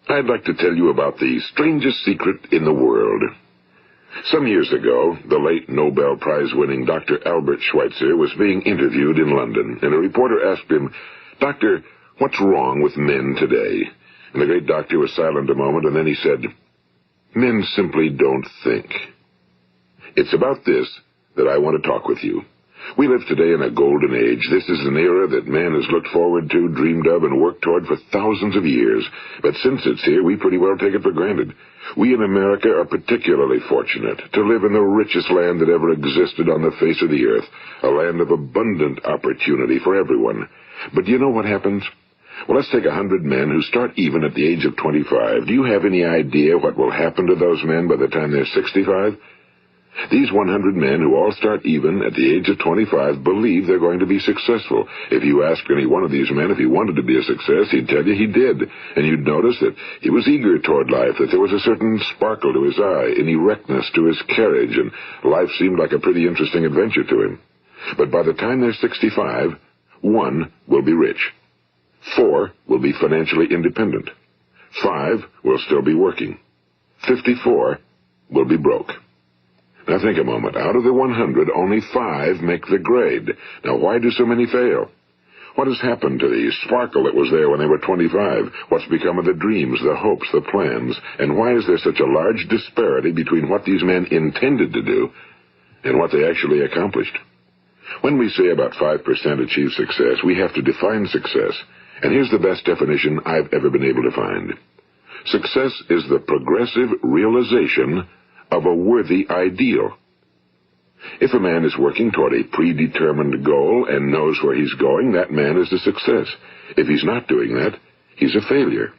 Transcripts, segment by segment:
I'd like to tell you about the strangest secret in the world. Some years ago, the late Nobel Prize-winning Dr. Albert Schweitzer was being interviewed in London, and a reporter asked him, "Doctor, what's wrong with men today?" And the great doctor was silent a moment, and then he said, "Men simply don't think." It's about this that I want to talk with you. We live today in a golden age. This is an era that man has looked forward to, dreamed of, and worked toward for thousands of years. But since it's here, we pretty well take it for granted. We in America are particularly fortunate to live in the richest land that ever existed on the face of the earth, a land of abundant opportunity for everyone. But do you know what happens? Well, let's take 100 men who start even at the age of 25. Do you have any idea what will happen to those men by the time they're 65? These 100 men who all start even at the age of 25 believe they're going to be successful. If you asked any one of these men if he wanted to be a success, he'd tell you he did. And you'd notice that he was eager toward life, that there was a certain sparkle to his eye, an erectness to his carriage, and life seemed like a pretty interesting adventure to him. But by the time they're 65, 1 will be rich. 4 will be financially independent. 5 will still be working. 54 will be broke. Now think a moment. Out of the 100, only 5 make the grade. Now why do so many fail? What has happened to the sparkle that was there when they were 25? What's become of the dreams, the hopes, the plans? And why is there such a large disparity between what these men intended to do and what they actually accomplished? When we say about 5% achieve success, we have to define success. And here's the best definition I've ever been able to find. Success is the progressive realization of a worthy ideal. If a man is working toward a predetermined goal and knows where he's going, that man is a success. If he's not doing that, he's a failure.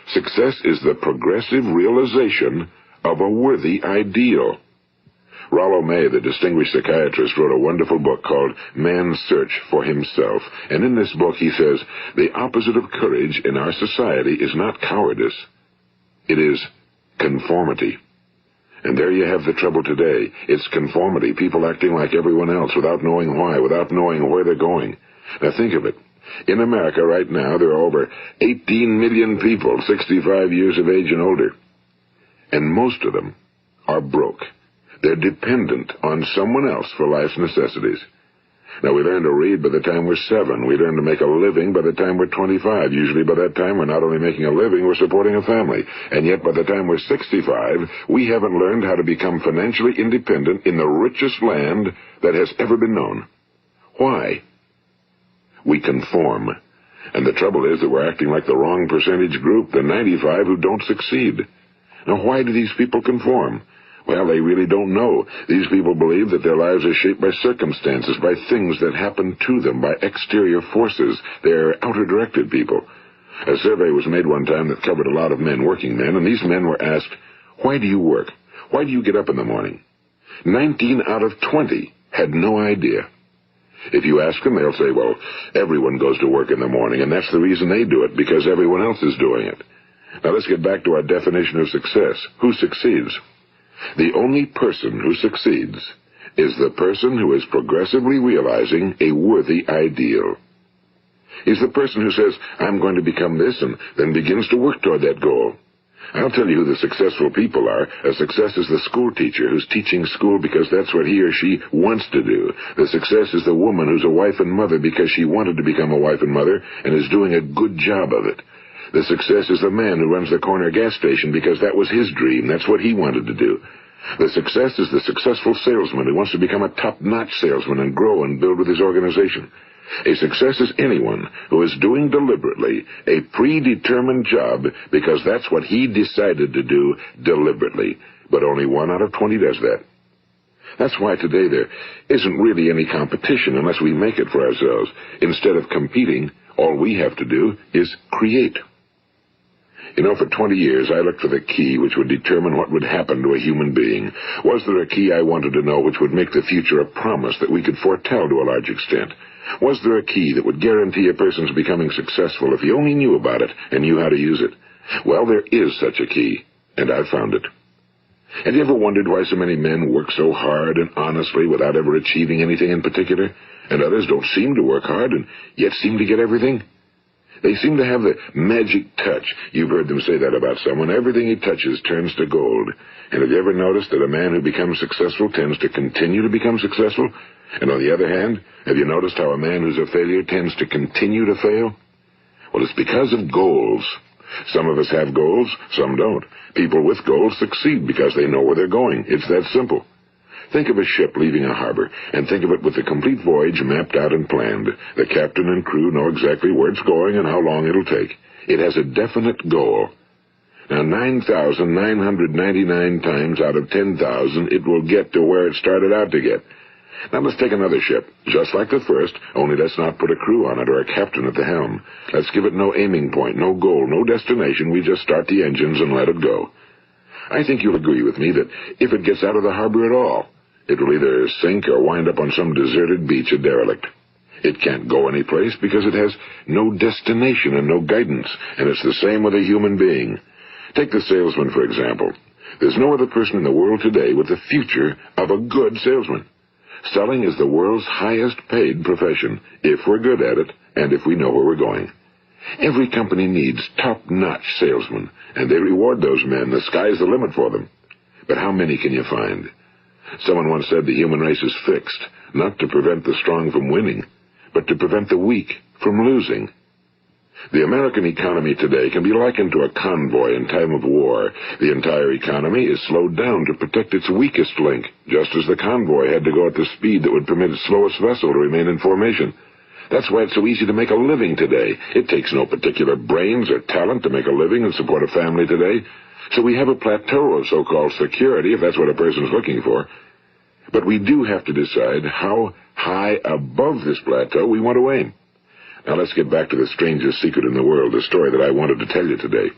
Success is the progressive realization of a worthy ideal. Rollo May, the distinguished psychiatrist, wrote a wonderful book called Man's Search for Himself. And in this book he says, the opposite of courage in our society is not cowardice. It is conformity. And there you have the trouble today. It's conformity, people acting like everyone else without knowing why, without knowing where they're going. Now think of it. In America right now, there are over 18 million people 65 years of age and older. And most of them are broke. They're dependent on someone else for life's necessities. Now, we learn to read by the time we're 7. We learn to make a living by the time we're 25. Usually by that time, we're not only making a living, we're supporting a family. And yet by the time we're 65, we haven't learned how to become financially independent in the richest land that has ever been known. Why? We conform. And the trouble is that we're acting like the wrong percentage group, the 95 who don't succeed. Now, why do these people conform? Well, they really don't know. These people believe that their lives are shaped by circumstances, by things that happen to them, by exterior forces. They're outer-directed people. A survey was made one time that covered a lot of men, working men, and these men were asked, "Why do you work? Why do you get up in the morning?" 19 out of 20 had no idea. If you ask them, they'll say, well, everyone goes to work in the morning, and that's the reason they do it, because everyone else is doing it. Now let's get back to our definition of success. Who succeeds? The only person who succeeds is the person who is progressively realizing a worthy ideal. He's the person who says, I'm going to become this, and then begins to work toward that goal. I'll tell you who the successful people are. A success is the school teacher who's teaching school because that's what he or she wants to do. The success is the woman who's a wife and mother because she wanted to become a wife and mother and is doing a good job of it. The success is the man who runs the corner gas station because that was his dream. That's what he wanted to do. The success is the successful salesman who wants to become a top-notch salesman and grow and build with his organization. A success is anyone who is doing deliberately a predetermined job because that's what he decided to do deliberately. But only 1 out of 20 does that. That's why today there isn't really any competition unless we make it for ourselves. Instead of competing, all we have to do is create. You know, for 20 years, I looked for the key which would determine what would happen to a human being. Was there a key I wanted to know which would make the future a promise that we could foretell to a large extent? Was there a key that would guarantee a person's becoming successful if he only knew about it and knew how to use it? Well, there is such a key, and I've found it. Have you ever wondered why so many men work so hard and honestly without ever achieving anything in particular, and others don't seem to work hard and yet seem to get everything? They seem to have the magic touch. You've heard them say that about someone. Everything he touches turns to gold. And have you ever noticed that a man who becomes successful tends to continue to become successful? And on the other hand, have you noticed how a man who's a failure tends to continue to fail? Well, it's because of goals. Some of us have goals, some don't. People with goals succeed because they know where they're going. It's that simple. Think of a ship leaving a harbor, and think of it with the complete voyage mapped out and planned. The captain and crew know exactly where it's going and how long it'll take. It has a definite goal. Now, 9,999 times out of 10,000, it will get to where it started out to get. Now let's take another ship, just like the first, only let's not put a crew on it or a captain at the helm. Let's give it no aiming point, no goal, no destination. We just start the engines and let it go. I think you'll agree with me that if it gets out of the harbor at all, it will either sink or wind up on some deserted beach, a derelict. It can't go anyplace because it has no destination and no guidance, and it's the same with a human being. Take the salesman, for example. There's no other person in the world today with the future of a good salesman. Selling is the world's highest paid profession, if we're good at it and if we know where we're going. Every company needs top-notch salesmen, and they reward those men. The sky's the limit for them. But how many can you find? Someone once said the human race is fixed, not to prevent the strong from winning, but to prevent the weak from losing. The American economy today can be likened to a convoy in time of war. The entire economy is slowed down to protect its weakest link, just as the convoy had to go at the speed that would permit its slowest vessel to remain in formation. That's why it's so easy to make a living today. It takes no particular brains or talent to make a living and support a family today. So we have a plateau of so-called security, if that's what a person's looking for. But we do have to decide how high above this plateau we want to aim. Now let's get back to the strangest secret in the world, the story that I wanted to tell you today.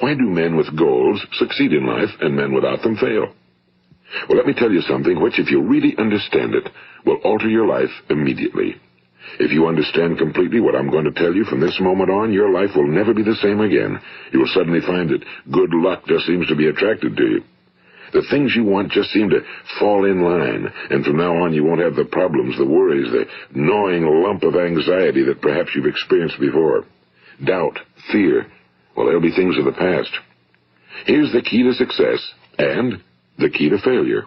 Why do men with goals succeed in life and men without them fail? Well, let me tell you something which, if you really understand it, will alter your life immediately. If you understand completely what I'm going to tell you from this moment on, your life will never be the same again. You will suddenly find that good luck just seems to be attracted to you. The things you want just seem to fall in line, and from now on you won't have the problems, the worries, the gnawing lump of anxiety that perhaps you've experienced before. Doubt, fear, well, they'll be things of the past. Here's the key to success and the key to failure.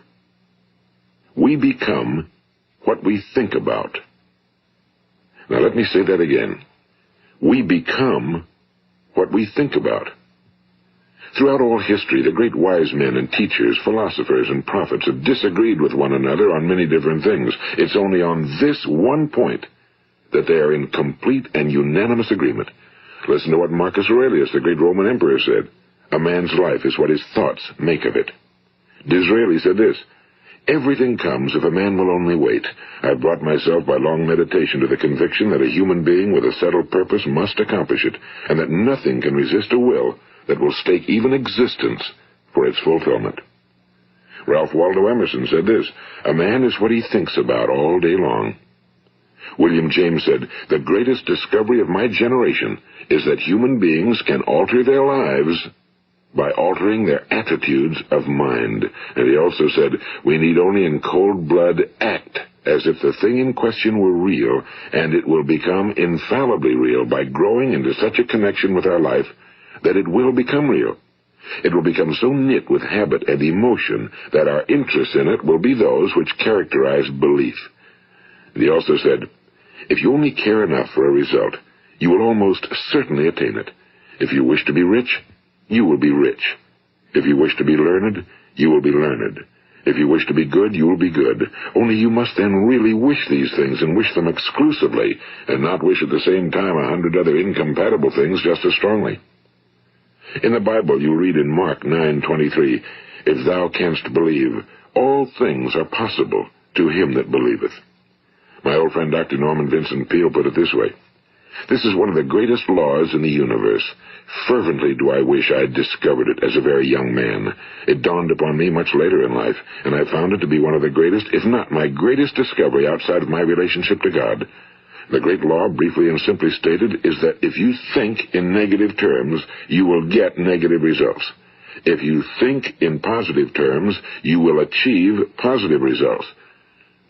We become what we think about. Now let me say that again. We become what we think about. Throughout all history, the great wise men and teachers, philosophers and prophets have disagreed with one another on many different things. It's only on this one point that they are in complete and unanimous agreement. Listen to what Marcus Aurelius, the great Roman emperor, said. A man's life is what his thoughts make of it. Disraeli said this, everything comes if a man will only wait. I've brought myself by long meditation to the conviction that a human being with a settled purpose must accomplish it, and that nothing can resist a will that will stake even existence for its fulfillment. Ralph Waldo Emerson said this, a man is what he thinks about all day long. William James said, the greatest discovery of my generation is that human beings can alter their lives by altering their attitudes of mind. And he also said, we need only in cold blood act as if the thing in question were real, and it will become infallibly real by growing into such a connection with our life that it will become real. It will become so knit with habit and emotion that our interest in it will be those which characterize belief. And he also said, if you only care enough for a result, you will almost certainly attain it. If you wish to be rich, you will be rich. If you wish to be learned, you will be learned. If you wish to be good, you will be good. Only you must then really wish these things and wish them exclusively, and not wish at the same time 100 other incompatible things just as strongly. In the Bible, you read in Mark 9:23, if thou canst believe, all things are possible to him that believeth. My old friend Dr. Norman Vincent Peale put it this way, this is one of the greatest laws in the universe. Fervently do I wish I had discovered it as a very young man. It dawned upon me much later in life, and I found it to be one of the greatest, if not my greatest discovery outside of my relationship to God. The great law, briefly and simply stated, is that if you think in negative terms, you will get negative results. If you think in positive terms, you will achieve positive results.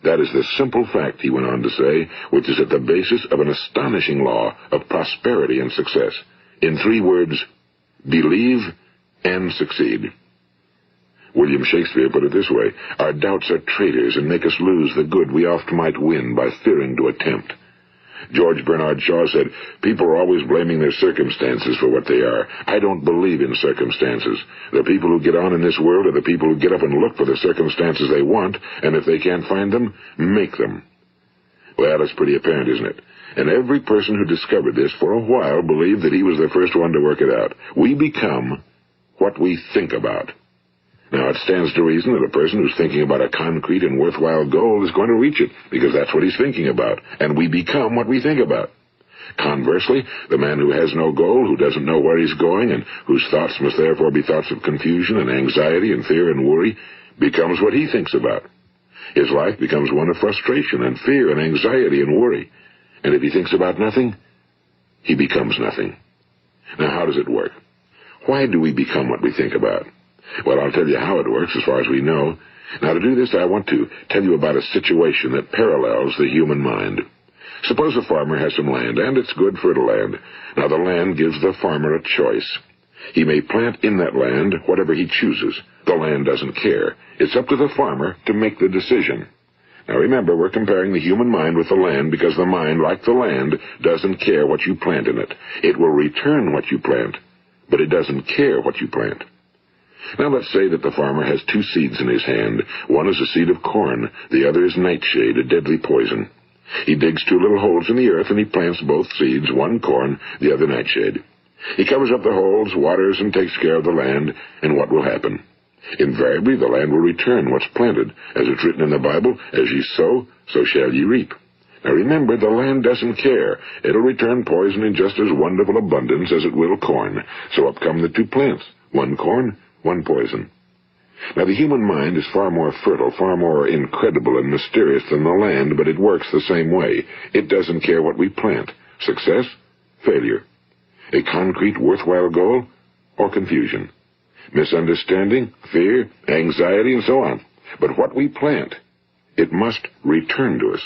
That is the simple fact, he went on to say, which is at the basis of an astonishing law of prosperity and success. In 3 words, believe and succeed. William Shakespeare put it this way: our doubts are traitors and make us lose the good we oft might win by fearing to attempt. George Bernard Shaw said, people are always blaming their circumstances for what they are. I don't believe in circumstances. The people who get on in this world are the people who get up and look for the circumstances they want, and if they can't find them, make them. Well, it's pretty apparent, isn't it? And every person who discovered this for a while believed that he was the first one to work it out. We become what we think about. Now, it stands to reason that a person who's thinking about a concrete and worthwhile goal is going to reach it, because that's what he's thinking about, and we become what we think about. Conversely, the man who has no goal, who doesn't know where he's going, and whose thoughts must therefore be thoughts of confusion and anxiety and fear and worry, becomes what he thinks about. His life becomes one of frustration and fear and anxiety and worry. And if he thinks about nothing, he becomes nothing. Now, how does it work? Why do we become what we think about? Well, I'll tell you how it works as far as we know. Now, to do this, I want to tell you about a situation that parallels the human mind. Suppose a farmer has some land, and it's good fertile land. Now, the land gives the farmer a choice. He may plant in that land whatever he chooses. The land doesn't care. It's up to the farmer to make the decision. Now, remember, we're comparing the human mind with the land because the mind, like the land, doesn't care what you plant in it. It will return what you plant, but it doesn't care what you plant. Now, let's say that the farmer has 2 seeds in his hand. One is a seed of corn. The other is nightshade, a deadly poison. He digs 2 little holes in the earth, and he plants both seeds, one corn, the other nightshade. He covers up the holes, waters, and takes care of the land, and what will happen? Invariably, the land will return what's planted. As it's written in the Bible, as ye sow, so shall ye reap. Now remember, the land doesn't care. It'll return poison in just as wonderful abundance as it will corn. So up come the 2 plants, one corn, one poison. Now, the human mind is far more fertile, far more incredible and mysterious than the land, but it works the same way. It doesn't care what we plant. Success, failure. A concrete, worthwhile goal, or confusion. Misunderstanding, fear, anxiety, and so on. But what we plant, it must return to us.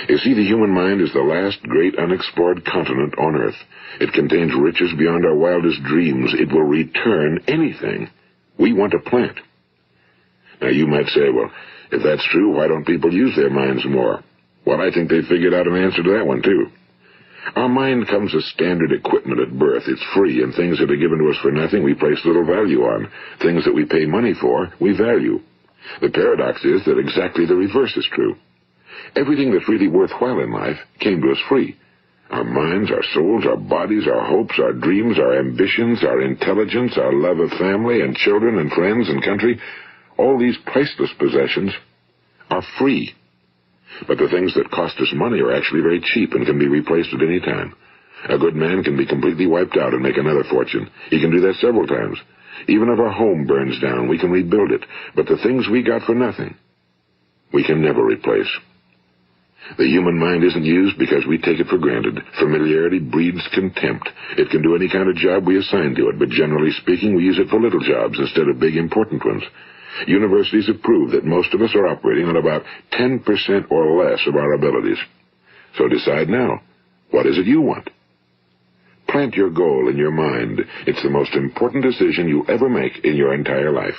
You see, the human mind is the last great unexplored continent on Earth. It contains riches beyond our wildest dreams. It will return anything we want to plant. Now, you might say, well, if that's true, why don't people use their minds more? Well, I think they figured out an answer to that one, too. Our mind comes as standard equipment at birth. It's free, and things that are given to us for nothing we place little value on. Things that we pay money for, we value. The paradox is that exactly the reverse is true. Everything that's really worthwhile in life came to us free. Our minds, our souls, our bodies, our hopes, our dreams, our ambitions, our intelligence, our love of family and children and friends and country, all these priceless possessions are free. But the things that cost us money are actually very cheap and can be replaced at any time. A good man can be completely wiped out and make another fortune. He can do that several times. Even if our home burns down, we can rebuild it. But the things we got for nothing, we can never replace. The human mind isn't used because we take it for granted. Familiarity breeds contempt. It can do any kind of job we assign to it, but generally speaking, we use it for little jobs instead of big, important ones. Universities have proved that most of us are operating on about 10% or less of our abilities. So decide now, what is it you want? Plant your goal in your mind. It's the most important decision you'll ever make in your entire life.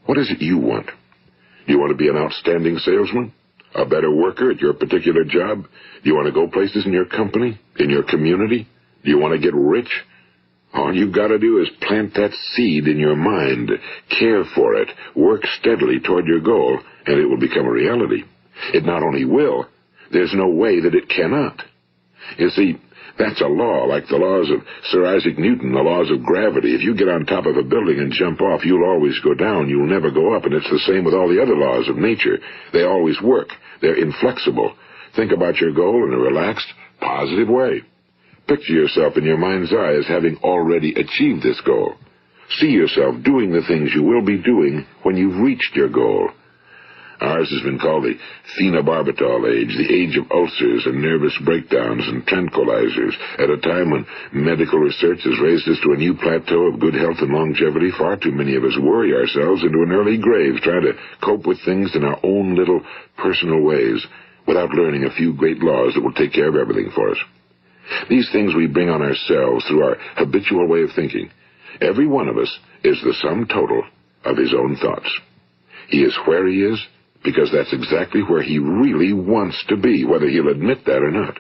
What is it you want? Do you want to be an outstanding salesman? A better worker at your particular job? Do you want to go places in your company, in your community? Do you want to get rich? All you've got to do is plant that seed in your mind, care for it, work steadily toward your goal, and it will become a reality. It not only will, there's no way that it cannot. You see, that's a law, like the laws of Sir Isaac Newton, the laws of gravity. If you get on top of a building and jump off, you'll always go down. You'll never go up, and it's the same with all the other laws of nature. They always work. They're inflexible. Think about your goal in a relaxed, positive way. Picture yourself in your mind's eye as having already achieved this goal. See yourself doing the things you will be doing when you've reached your goal. Ours has been called the phenobarbital age, the age of ulcers and nervous breakdowns and tranquilizers. At a time when medical research has raised us to a new plateau of good health and longevity, far too many of us worry ourselves into an early grave trying to cope with things in our own little personal ways without learning a few great laws that will take care of everything for us. These things we bring on ourselves through our habitual way of thinking. Every one of us is the sum total of his own thoughts. He is where he is because that's exactly where he really wants to be, whether he'll admit that or not.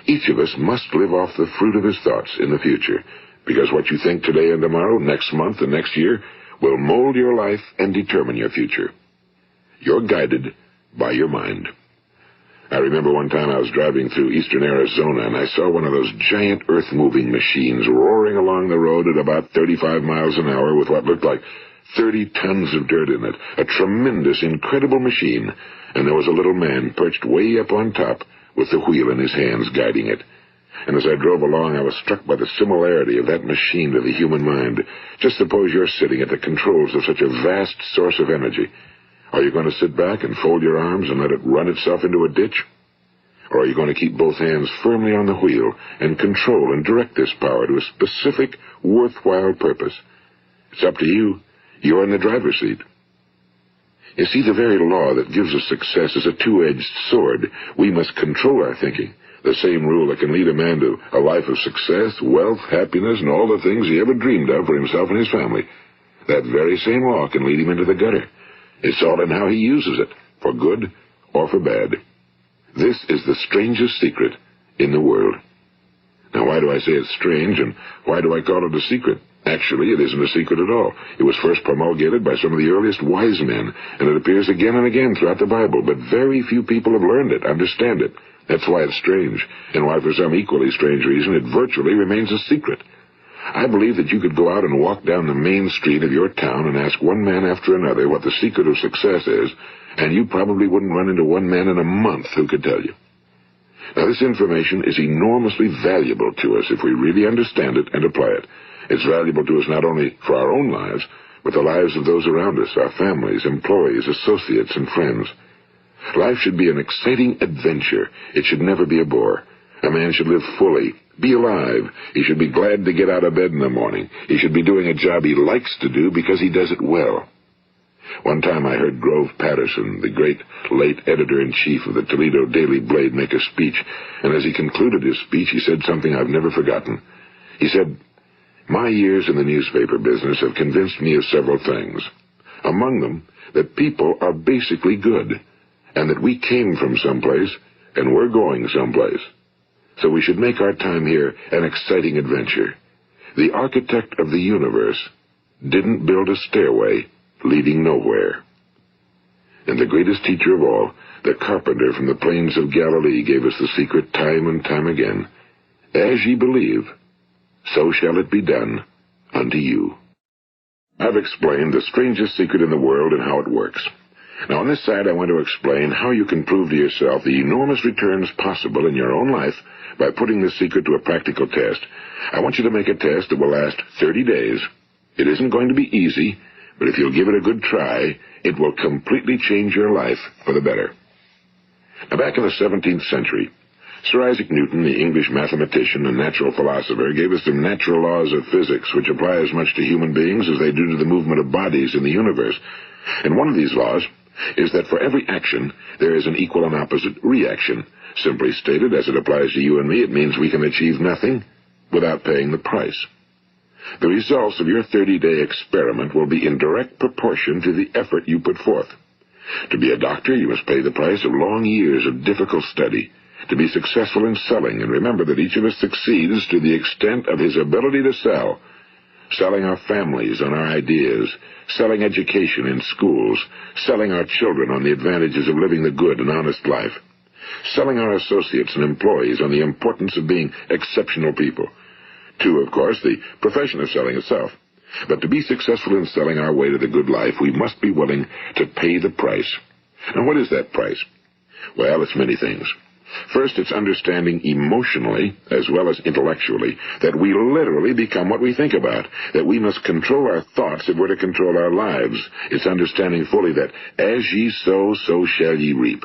Each of us must live off the fruit of his thoughts in the future, because what you think today and tomorrow, next month and next year, will mold your life and determine your future. You're guided by your mind. I remember one time I was driving through eastern Arizona, and I saw one of those giant earth-moving machines roaring along the road at about 35 miles an hour with what looked like 30 tons of dirt in it. A tremendous, incredible machine, and there was a little man perched way up on top with the wheel in his hands guiding it. And as I drove along, I was struck by the similarity of that machine to the human mind. Just suppose you're sitting at the controls of such a vast source of energy. Are you going to sit back and fold your arms and let it run itself into a ditch? Or are you going to keep both hands firmly on the wheel and control and direct this power to a specific, worthwhile purpose? It's up to you. You're in the driver's seat. You see, the very law that gives us success is a two-edged sword. We must control our thinking. The same rule that can lead a man to a life of success, wealth, happiness, and all the things he ever dreamed of for himself and his family. That very same law can lead him into the gutter. It's all in how he uses it, for good or for bad. This is the strangest secret in the world. Now, why do I say it's strange, and why do I call it a secret? Actually, it isn't a secret at all. It was first promulgated by some of the earliest wise men, and it appears again and again throughout the Bible, but very few people have learned it, understand it. That's why it's strange, and why for some equally strange reason it virtually remains a secret. I believe that you could go out and walk down the main street of your town and ask one man after another what the secret of success is, and you probably wouldn't run into one man in a month who could tell you. Now, this information is enormously valuable to us if we really understand it and apply it. It's valuable to us not only for our own lives, but the lives of those around us, our families, employees, associates, and friends. Life should be an exciting adventure. It should never be a bore. A man should live fully, be alive. He should be glad to get out of bed in the morning. He should be doing a job he likes to do because he does it well. One time I heard Grove Patterson, the great late editor-in-chief of the Toledo Daily Blade, make a speech, and as he concluded his speech, he said something I've never forgotten. He said, "My years in the newspaper business have convinced me of several things. Among them, that people are basically good, and that we came from someplace, and we're going someplace. So we should make our time here an exciting adventure. The architect of the universe didn't build a stairway leading nowhere." And the greatest teacher of all, the carpenter from the plains of Galilee, gave us the secret time and time again. As ye believe, so shall it be done unto you. I've explained the strangest secret in the world and how it works. Now, on this side, I want to explain how you can prove to yourself the enormous returns possible in your own life by putting this secret to a practical test. I want you to make a test that will last 30 days. It isn't going to be easy, but if you'll give it a good try, it will completely change your life for the better. Now, back in the 17th century, Sir Isaac Newton, the English mathematician and natural philosopher, gave us some natural laws of physics which apply as much to human beings as they do to the movement of bodies in the universe. And one of these laws is that for every action, there is an equal and opposite reaction. Simply stated, as it applies to you and me, it means we can achieve nothing without paying the price. The results of your 30-day experiment will be in direct proportion to the effort you put forth. To be a doctor, you must pay the price of long years of difficult study. To be successful in selling, and remember that each of us succeeds to the extent of his ability to sell. Selling our families on our ideas, selling education in schools, selling our children on the advantages of living the good and honest life, selling our associates and employees on the importance of being exceptional people. To, of course, the profession of selling itself. But to be successful in selling our way to the good life, we must be willing to pay the price. And what is that price? Well, it's many things. First, it's understanding emotionally, as well as intellectually, that we literally become what we think about, that we must control our thoughts if we're to control our lives. It's understanding fully that as ye sow, so shall ye reap.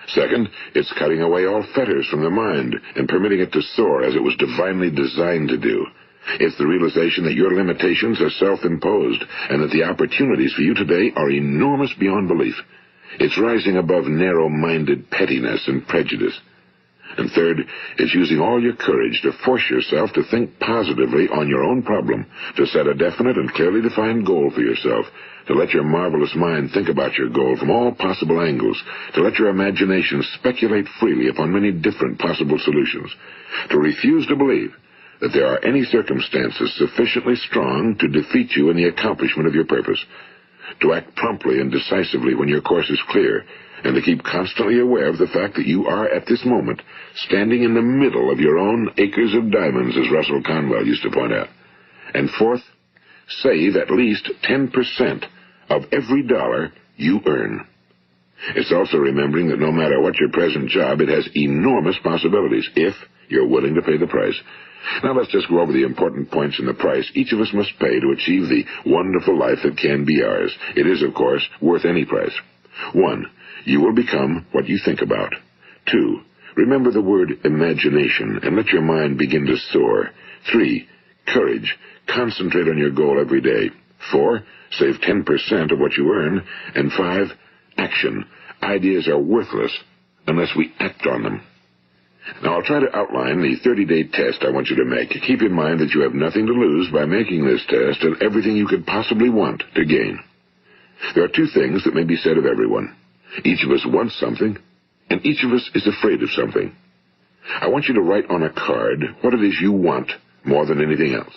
Second, it's cutting away all fetters from the mind and permitting it to soar as it was divinely designed to do. It's the realization that your limitations are self-imposed and that the opportunities for you today are enormous beyond belief. It's rising above narrow-minded pettiness and prejudice. And third, it's using all your courage to force yourself to think positively on your own problem, to set a definite and clearly defined goal for yourself, to let your marvelous mind think about your goal from all possible angles, to let your imagination speculate freely upon many different possible solutions, to refuse to believe that there are any circumstances sufficiently strong to defeat you in the accomplishment of your purpose, to act promptly and decisively when your course is clear, and to keep constantly aware of the fact that you are, at this moment, standing in the middle of your own acres of diamonds, as Russell Conwell used to point out. And fourth, save at least 10% of every dollar you earn. It's also remembering that no matter what your present job, it has enormous possibilities, if you're willing to pay the price. Now let's just go over the important points in the price each of us must pay to achieve the wonderful life that can be ours. It is, of course, worth any price. 1. You will become what you think about. 2. Remember the word imagination and let your mind begin to soar. 3. Courage. Concentrate on your goal every day. 4. Save 10% of what you earn. And 5. Action. Ideas are worthless unless we act on them. Now, I'll try to outline the 30-day test I want you to make. Keep in mind that you have nothing to lose by making this test and everything you could possibly want to gain. There are 2 things that may be said of everyone. Each of us wants something, and each of us is afraid of something. I want you to write on a card what it is you want more than anything else.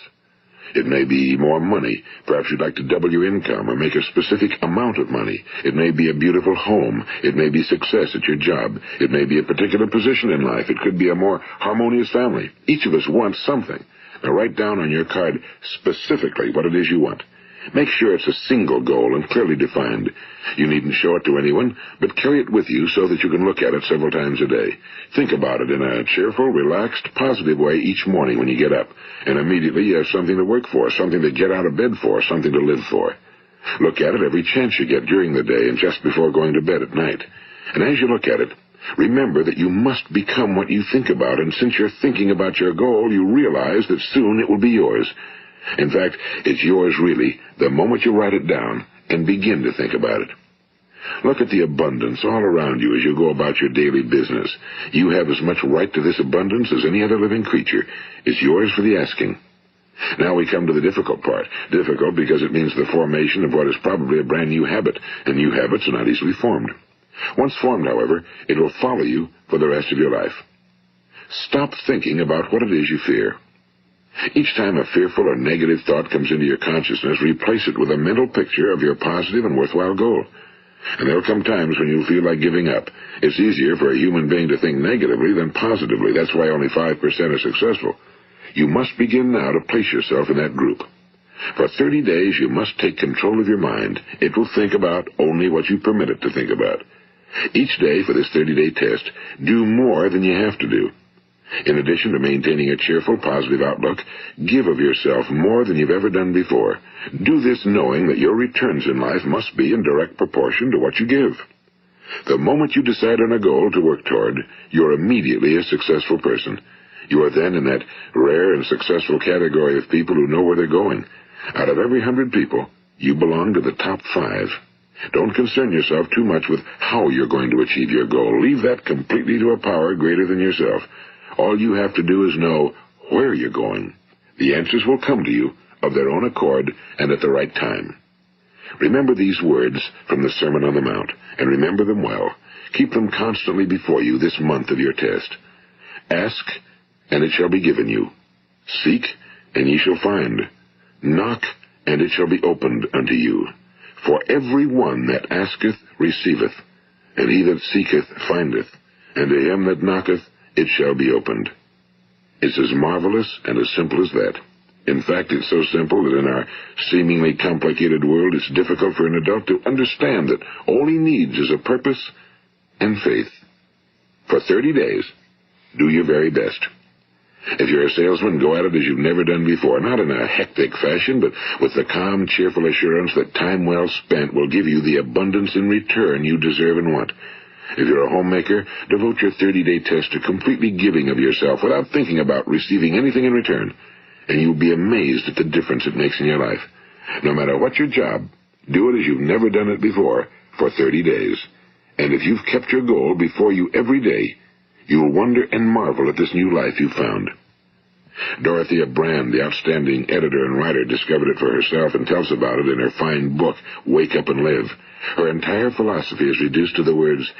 It may be more money. Perhaps you'd like to double your income or make a specific amount of money. It may be a beautiful home. It may be success at your job. It may be a particular position in life. It could be a more harmonious family. Each of us wants something. Now write down on your card specifically what it is you want. Make sure it's a single goal and clearly defined. You needn't show it to anyone, but carry it with you so that you can look at it several times a day. Think about it in a cheerful, relaxed, positive way each morning when you get up, and immediately you have something to work for, something to get out of bed for, something to live for. Look at it every chance you get during the day and just before going to bed at night. And as you look at it, remember that you must become what you think about, and since you're thinking about your goal, you realize that soon it will be yours. In fact, it's yours really the moment you write it down and begin to think about it. Look at the abundance all around you as you go about your daily business. You have as much right to this abundance as any other living creature. It's yours for the asking. Now we come to the difficult part. Difficult because it means the formation of what is probably a brand new habit, and new habits are not easily formed. Once formed, however, it will follow you for the rest of your life. Stop thinking about what it is you fear. Each time a fearful or negative thought comes into your consciousness, replace it with a mental picture of your positive and worthwhile goal. And there'll come times when you'll feel like giving up. It's easier for a human being to think negatively than positively. That's why only 5% are successful. You must begin now to place yourself in that group. For 30 days, you must take control of your mind. It will think about only what you permit it to think about. Each day for this 30-day test, do more than you have to do. In addition to maintaining a cheerful, positive outlook, give of yourself more than you've ever done before. Do this knowing that your returns in life must be in direct proportion to what you give. The moment you decide on a goal to work toward, you're immediately a successful person. You are then in that rare and successful category of people who know where they're going. Out of every 100 people, you belong to the top 5. Don't concern yourself too much with how you're going to achieve your goal. Leave that completely to a power greater than yourself. All you have to do is know where you're going. The answers will come to you of their own accord and at the right time. Remember these words from the Sermon on the Mount, and remember them well. Keep them constantly before you this month of your test. Ask, and it shall be given you. Seek, and ye shall find. Knock, and it shall be opened unto you. For every one that asketh receiveth, and he that seeketh findeth, and to him that knocketh it shall be opened. It's as marvelous and as simple as that. In fact, it's so simple that in our seemingly complicated world, it's difficult for an adult to understand that all he needs is a purpose and faith. For 30 days, do your very best. If you're a salesman, go at it as you've never done before, not in a hectic fashion, but with the calm, cheerful assurance that time well spent will give you the abundance in return you deserve and want. If you're a homemaker, devote your 30-day test to completely giving of yourself without thinking about receiving anything in return, and you'll be amazed at the difference it makes in your life. No matter what your job, do it as you've never done it before for 30 days. And if you've kept your goal before you every day, you'll wonder and marvel at this new life you've found. Dorothea Brand, the outstanding editor and writer, discovered it for herself and tells about it in her fine book, Wake Up and Live. Her entire philosophy is reduced to the words,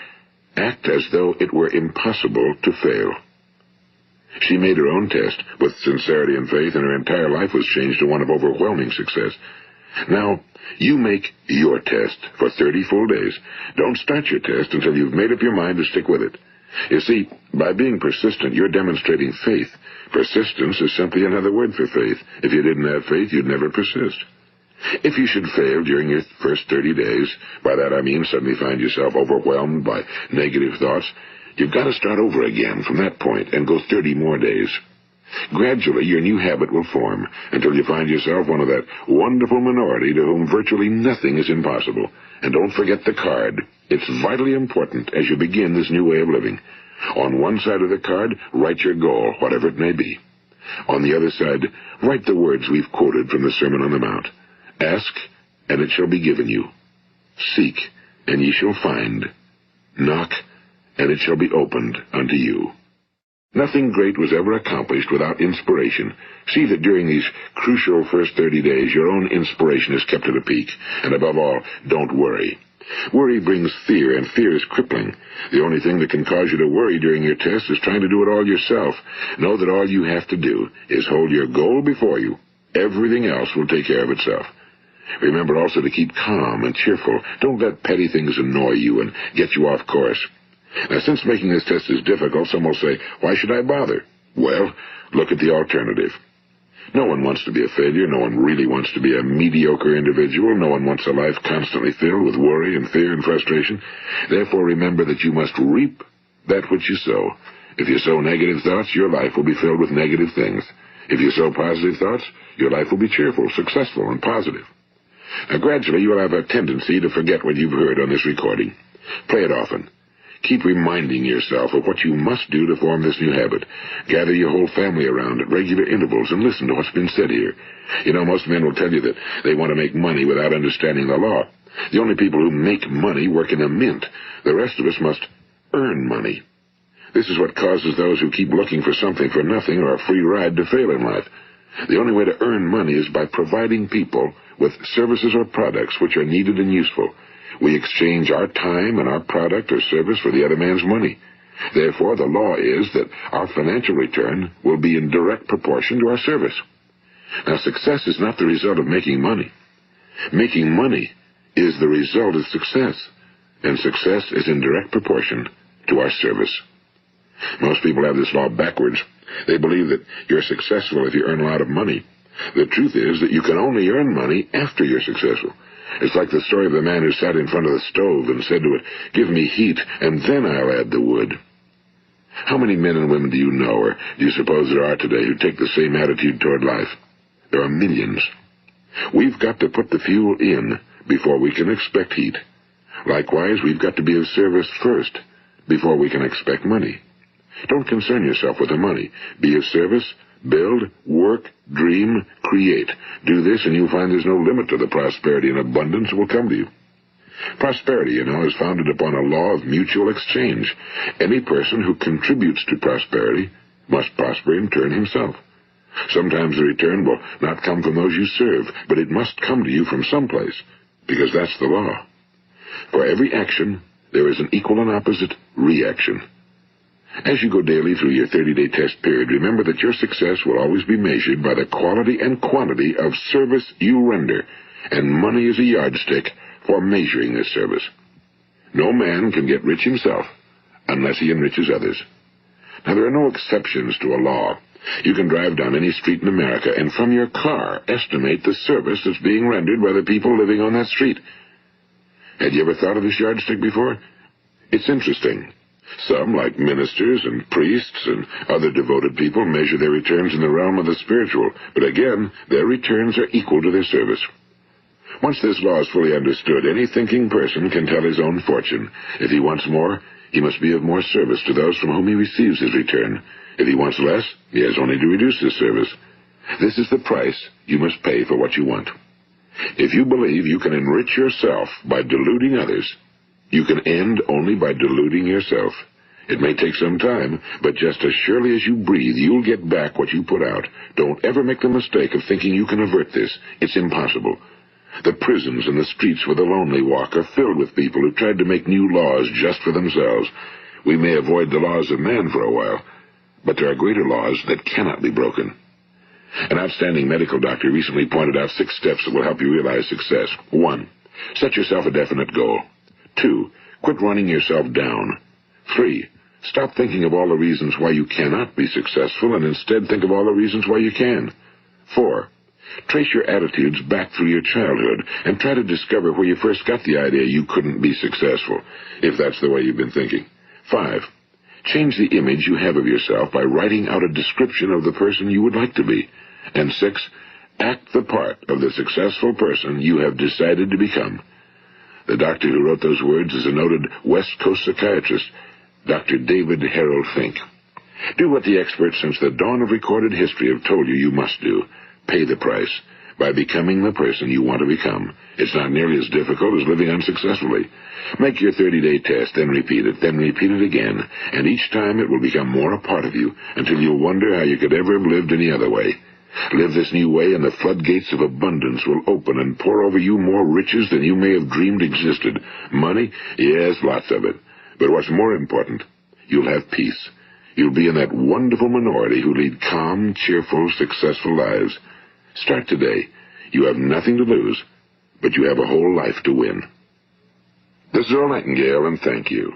act as though it were impossible to fail. She made her own test with sincerity and faith, and her entire life was changed to one of overwhelming success. Now, you make your test for 30 full days. Don't start your test until you've made up your mind to stick with it. You see, by being persistent, you're demonstrating faith. Persistence is simply another word for faith. If you didn't have faith, you'd never persist. If you should fail during your first 30 days, by that I mean suddenly find yourself overwhelmed by negative thoughts, you've got to start over again from that point and go 30 more days. Gradually, your new habit will form until you find yourself one of that wonderful minority to whom virtually nothing is impossible. And don't forget the card. It's vitally important as you begin this new way of living. On one side of the card, write your goal, whatever it may be. On the other side, write the words we've quoted from the Sermon on the Mount. Ask, and it shall be given you. Seek, and ye shall find. Knock, and it shall be opened unto you. Nothing great was ever accomplished without inspiration. See that during these crucial first 30 days, your own inspiration is kept at a peak. And above all, don't worry. Worry brings fear, and fear is crippling. The only thing that can cause you to worry during your test is trying to do it all yourself. Know that all you have to do is hold your goal before you. Everything else will take care of itself. Remember also to keep calm and cheerful. Don't let petty things annoy you and get you off course. Now, since making this test is difficult, some will say, why should I bother? Well, look at the alternative. No one wants to be a failure. No one really wants to be a mediocre individual. No one wants a life constantly filled with worry and fear and frustration. Therefore, remember that you must reap that which you sow. If you sow negative thoughts, your life will be filled with negative things. If you sow positive thoughts, your life will be cheerful, successful, and positive. Now, gradually, you will have a tendency to forget what you've heard on this recording. Play it often. Keep reminding yourself of what you must do to form this new habit. Gather your whole family around at regular intervals and listen to what's been said here. You know, most men will tell you that they want to make money without understanding the law. The only people who make money work in a mint. The rest of us must earn money. This is what causes those who keep looking for something for nothing or a free ride to fail in life. The only way to earn money is by providing people with services or products which are needed and useful. We exchange our time and our product or service for the other man's money. Therefore, the law is that our financial return will be in direct proportion to our service. Now, success is not the result of making money. Making money is the result of success, and success is in direct proportion to our service. Most people have this law backwards. They believe that you're successful if you earn a lot of money. The truth is that you can only earn money after you're successful. It's like the story of the man who sat in front of the stove and said to it, give me heat, and then I'll add the wood. How many men and women do you know, or do you suppose there are today, who take the same attitude toward life? There are millions. We've got to put the fuel in before we can expect heat. Likewise, we've got to be of service first before we can expect money. Don't concern yourself with the money. Be of service, build, work, dream, create. Do this, and you'll find there's no limit to the prosperity and abundance that will come to you. Prosperity, you know, is founded upon a law of mutual exchange. Any person who contributes to prosperity must prosper in turn himself. Sometimes the return will not come from those you serve, but it must come to you from someplace, because that's the law. For every action, there is an equal and opposite reaction. As you go daily through your 30-day test period, remember that your success will always be measured by the quality and quantity of service you render, and money is a yardstick for measuring this service. No man can get rich himself unless he enriches others. Now, there are no exceptions to a law. You can drive down any street in America and from your car estimate the service that's being rendered by the people living on that street. Had you ever thought of this yardstick before? It's interesting. Some, like ministers and priests and other devoted people, measure their returns in the realm of the spiritual, but again, their returns are equal to their service. Once this law is fully understood, any thinking person can tell his own fortune. If he wants more, he must be of more service to those from whom he receives his return. If he wants less, he has only to reduce his service. This is the price you must pay for what you want. If you believe you can enrich yourself by deluding others, you can end only by deluding yourself. It may take some time, but just as surely as you breathe, you'll get back what you put out. Don't ever make the mistake of thinking you can avert this. It's impossible. The prisons and the streets where the lonely walk are filled with people who tried to make new laws just for themselves. We may avoid the laws of man for a while, but there are greater laws that cannot be broken. An outstanding medical doctor recently pointed out 6 steps that will help you realize success. 1. Set yourself a definite goal. 2. Quit running yourself down. 3. Stop thinking of all the reasons why you cannot be successful and instead think of all the reasons why you can. 4. Trace your attitudes back through your childhood and try to discover where you first got the idea you couldn't be successful, if that's the way you've been thinking. 5. Change the image you have of yourself by writing out a description of the person you would like to be. And 6. Act the part of the successful person you have decided to become. The doctor who wrote those words is a noted West Coast psychiatrist, Dr. David Harold Fink. Do what the experts since the dawn of recorded history have told you you must do. Pay the price by becoming the person you want to become. It's not nearly as difficult as living unsuccessfully. Make your 30-day test, then repeat it again, and each time it will become more a part of you until you'll wonder how you could ever have lived any other way. Live this new way and the floodgates of abundance will open and pour over you more riches than you may have dreamed existed. Money? Yes, lots of it. But what's more important, you'll have peace. You'll be in that wonderful minority who lead calm, cheerful, successful lives. Start today. You have nothing to lose, but you have a whole life to win. This is Earl Nightengale, and thank you.